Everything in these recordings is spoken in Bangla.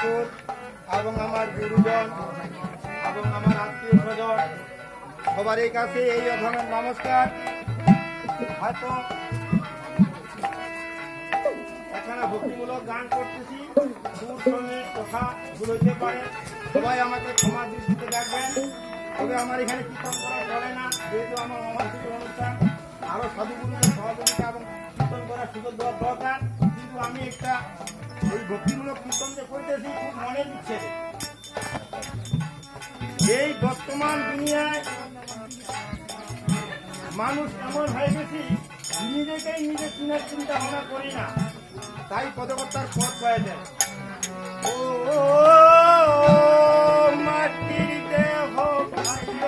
ঠাকুর এবং আমার গুরুজন এবং আমার আত্মীয় স্বজন সবারই কাছে এই অধমের নমস্কার। হয়তো এখানে ভক্তিমূলক গান করতেছি, সুর সঙ্গে কথা ভুল হইতে পারে, সবাই আমাকে ক্ষমা দৃষ্টিতে দেখবেন। তবে আমার এখানে কীর্তন করা চলে না, যেহেতু আমার মহাসিক অনুষ্ঠান, আরও সাধুগুরুদের সহযোগিতা এবং কীর্তন করার সুযোগ দেওয়ার দরকার। কিন্তু আমি একটা ওই ভক্তিমূলক কীর্তন যে করতেছি খুব মনে দিচ্ছে। এই বর্তমান দুনিয়ায় মানুষ এমন হয়ে গেছি, নিজেকেই নিজে চিনার চিন্তা ভাবনা করি না, তাই পদকর্তার পথ হয়ে যায়। ও মাটির দেহ খাইল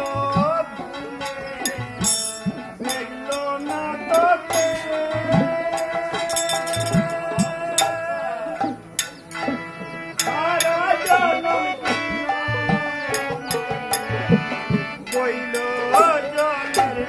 দেখল না তোকে, সারা জনম বইল জলের